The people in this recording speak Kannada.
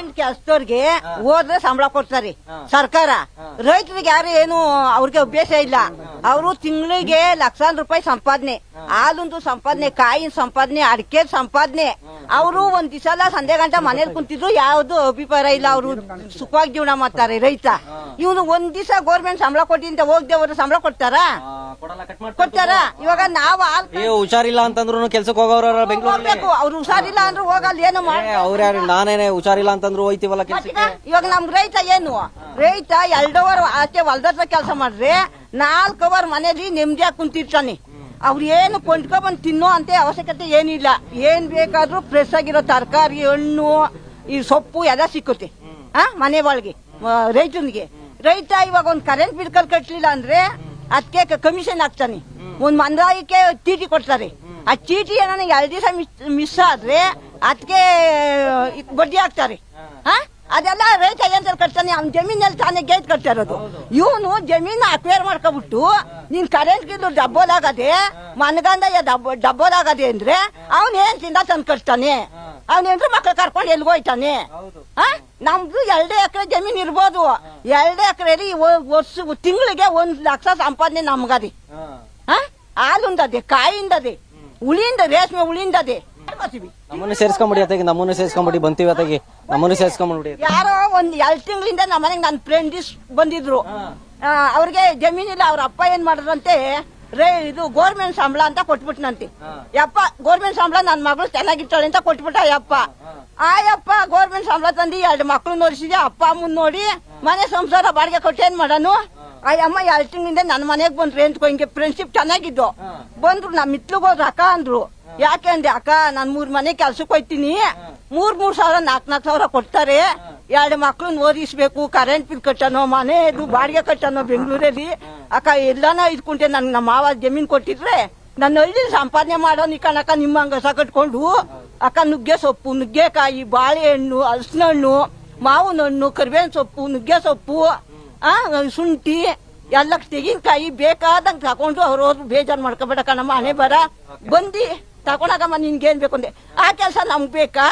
ಗೌರ್ಮೆಂಟ್ ಕೆಲಸದವ್ರಿಗೆ ಹೋದ್ರೆ ಸಂಬಳ ಕೊಡ್ತಾರೆ ಸರ್ಕಾರ. ರೈತರಿಗೆ ಯಾರು ಏನು ಅವ್ರಿಗೆ ಅಭ್ಯಾಸ ಇಲ್ಲ. ಅವರು ತಿಂಗಳಿಗೆ ಲಕ್ಷಾಂತರ ರೂಪಾಯಿ ಸಂಪಾದನೆ, ಹಾಲುಂದು ಸಂಪಾದನೆ, ಕಾಯಿನ ಸಂಪಾದನೆ, ಅಡಿಕೆ ಸಂಪಾದನೆ. ಅವರು ಒಂದ್ ದಿವಸ ಸಂಜೆ ಗಂಟೆ ಮನೇಲಿ ಕುಂತಿದ್ರು ಯಾವ್ದು ಅಭಿಪ್ರಾಯ ಇಲ್ಲ. ಅವರು ಸುಖವಾಗಿ ಜೀವನ ಮಾಡ್ತಾರೆ ರೈತ. ಇವನು ಒಂದ್ ದಿವಸ ಗೌರ್ಮೆಂಟ್ ಸಂಬಳ ಕೊಟ್ಟಿಂದ ಹೋಗ್ದೇವ್ರು ಸಂಬಳ ಕೊಡ್ತಾರ? ಇವಾಗ ನಾವು ಹುಷಾರಿಲ್ಲ ಅಂತಂದ್ರು ಕೆಲ್ಸಕ್ಕೆ ಹೋಗೋರ ಬೆಂಗಳೂರಲ್ಲಿ ಅವ್ರು ಹುಷಾರಿಲ್ಲ ಅಂದ್ರು ಹೋಗಲ್ಲ, ಏನು ಅವ್ರ ನಾನೇನೆ ಹುಷಾರಿಲ್ಲ ಅಂತಂದ್ರು ಹೋಯ್ತಿವಲ್ಲ ಕೆಲ್ಸಕ್ಕೆ. ಇವಾಗ ನಮ್ ರೈತ ಏನು, ರೈತ 2 ಅವರ್ ಆಚೆ ಹೊಲ್ದತ್ರ ಕೆಲಸ ಮಾಡ್ರಿ 4 ಅವರ್ ಮನೇಲಿ ನೆಮ್ಮದಿಯಾಗಿ ಕುಂತಿರ್ತಾನೆ. ಅವ್ರು ಏನು ಕೊಂಡ್ಕೊಂಡ್ಬಂದು ತಿನ್ನೋ ಅಂತ ಅವಶ್ಯಕತೆ ಏನಿಲ್ಲ. ಏನ್ ಬೇಕಾದ್ರೂ ಫ್ರೆಶ್ ಆಗಿರೋ ತರಕಾರಿ, ಹಣ್ಣು, ಈ ಸೊಪ್ಪು ಎಲ್ಲ ಸಿಕ್ಕುತ್ತೆ ಮನೆ ಒಳಗೆ ರೈತನಿಗೆ. ರೈತ ಇವಾಗ ಒಂದ್ ಕರೆಂಟ್ ಬಿಲ್ ಕಟ್ಲಿಲ್ಲ ಅಂದ್ರೆ ಅದಕ್ಕೆ ಕಮಿಷನ್ ಹಾಕ್ತಾನೆ. ಒಂದ್ ಮಂದಾಯಕ್ಕೆ ಚೀಟಿ ಕೊಡ್ತಾರೆ. ಆ ಚೀಟಿ ಏನಾನ 2 ದಿವಸ ಮಿಸ್ ಆದ್ರೆ ಅದಕ್ಕೆ ಬಡ್ಡಿ ಹಾಕ್ತಾರೆ. ಅದೆಲ್ಲ ರೈತ ಏನ್ ಕಟ್ತಾನೆ, ಅವ್ನ ಜಮೀನಲ್ಲಿ ತಾನೇ ಗೇಟ್ ಕಟ್ತಾ ಇರೋದು. ಇವನು ಜಮೀನ್ ಅಕ್ವೇರ್ ಮಾಡ್ಕೊಬಿಟ್ಟು ನೀನ್ ಕರೆಂಟ್ ಗಿದ್ದು ಡಬ್ಬೋಲಾಗದೆ ಮನಗಂಡ ಡಬ್ಬೋಲಾಗದೆ ಅಂದ್ರೆ ಅವನ್ ಏನ್ ತಿಂದ ತಂದು ಕಟ್ತಾನೆ. ಅವನೇನ್ರು ಮಕ್ಳು ಕರ್ಕೊಂಡು ಎಲ್ಗೋ ಹೋಯ್ತಾನೆ. ನಮ್ದು 2 ಎಕರೆ ಜಮೀನ್ ಇರ್ಬೋದು. 2 ಎಕರೆಲಿ ವರ್ಷ ತಿಂಗಳಿಗೆ 1 ಲಕ್ಷ ಸಂಪಾದನೆ ನಮ್ಗದೆ. ಹಾಲುಂದದೆ, ಕಾಯಿಂದದೆ, ಉಳಿಂದ ರೇಷ್ಮೆ ಉಳಿಂದದೆ. ನಮ್ಮನ್ನು ಸೇರ್ಸ್ಕೊಂಬಿಡಿ ಅತ್ತಾಗಿ, ನಮ್ಮನ್ನು ಸೇರ್ಸ್ಕೊಂಬಿಡಿ, ಬಂತೀವಿ ಅತ್ತಾಗಿ, ನಮ್ಮನ್ನು ಸೇರ್ಸ್ಕೊಂಬಿಡಿ. ಯಾರೋ 2 ತಿಂಗಳಿಂದ ನಮ್ಮ ಮನೆಗೆ ನನ್ನ ಫ್ರೆಂಡ್ಸ್ ಬಂದಿದ್ರು. ಅವ್ರಿಗೆ ಜಮೀನಿಲ್ಲ. ಅವ್ರ ಅಪ್ಪ ಏನ್ ಮಾಡಿದ್ರಂತೆ, ಇದು ಗೋರ್ಮೆಂಟ್ ಸಂಬಳ ಅಂತ ಕೊಟ್ಬಿಟ್ನಂತೆ. ಯಪ್ಪ ಗೋರ್ಮೆಂಟ್ ಸಂಬಳ ನನ್ನ ಮಗಳು ಚೆನ್ನಾಗಿರ್ತಾಳೆ ಅಂತ ಕೊಟ್ಬಿಟ್ಟ ಯಪ್ಪ. ಯಪ್ಪ ಗೋರ್ಮೆಂಟ್ ಸಂಬಳ ತಂದು 2 ಮಕ್ಳು ನೋಡಿಸಿದೆ. ಅಪ್ಪ ಅಮ್ಮನ್ ನೋಡಿ ಮನೆ ಸಂಸಾರ ಬಾಡಿಗೆ ಕೊಟ್ಟು ಏನ್ ಮಾಡೋನು. ಅಮ್ಮ 2 ತಿಂಗಳಿಂದ ನನ್ನ ಮನೆಗ್ ಬಂದ್ರು ಅಂತ ಹಿಂಗೆ ಫ್ರೆಂಡ್ಶಿಪ್ ಚೆನ್ನಾಗಿದ್ದು. ಬಂದ್ರು ನಮ್ಮ ಮಿತ್ಲಿಗೋದ್ರು ಅಕ್ಕ ಅಂದ್ರು. ಯಾಕೆ ಅಂದೆ, ಅಕ್ಕ ನಾನ್ 3 ಮನೆ ಕೆಲ್ಸಕ್ಕೆ ಹೋಯ್ತೀನಿ, 3 ಸಾವಿರ 4 ಸಾವಿರ ಕೊಡ್ತಾರೆ. 2 ಮಕ್ಳನ್ನ ಓದಿಸ್ಬೇಕು, ಕರೆಂಟ್ ಬಿಲ್ ಕಟ್ಟನೋ, ಮನೆದು ಬಾಡಿಗೆ ಕಟ್ಟನೋ ಬೆಂಗಳೂರಲ್ಲಿ. ಅಕ್ಕ ಎಲ್ಲಾನ ಇದ್ಕೊಂಡೆ ನನ್ ನಮ್ಮ ಮಾವ ಜಮೀನ್ ಕೊಟ್ಟಿದ್ರೆ ನನ್ನ ಹಳ್ಳಿ ಸಂಪಾದನೆ ಮಾಡೋ ನಿಕಣಕ್ಕ ನಿಮ್ಮ ಅಂಗಸ ಕಟ್ಕೊಂಡು. ಅಕ್ಕ ನುಗ್ಗೆ ಸೊಪ್ಪು, ನುಗ್ಗೆಕಾಯಿ, ಬಾಳೆಹಣ್ಣು, ಹಲಸಿನ ಹಣ್ಣು, ಮಾವಿನ ಹಣ್ಣು, ಕರಿಬೇವಿನ ಸೊಪ್ಪು, ನುಗ್ಗೆ ಸೊಪ್ಪು, ಶುಂಠಿ ಎಲ್ಲ ತೆಂಗಿನಕಾಯಿ ಬೇಕಾದಂಗ್ ತಗೊಂಡು ಅವ್ರವ್ರು ಬೇಜಾರ್ ಮಾಡ್ಕೊಬೇಡ ಕಣಮ್ಮ. ಹಣೆ ಬರ ಬಂದಿ ತಗೊಂಡಾಗಮ್ಮ ನಿನ್ಗೇನ್ ಬೇಕು ಅಂದೆ. ಆ ಕೆಲಸ ನಮ್ಗ್ ಬೇಕಾ?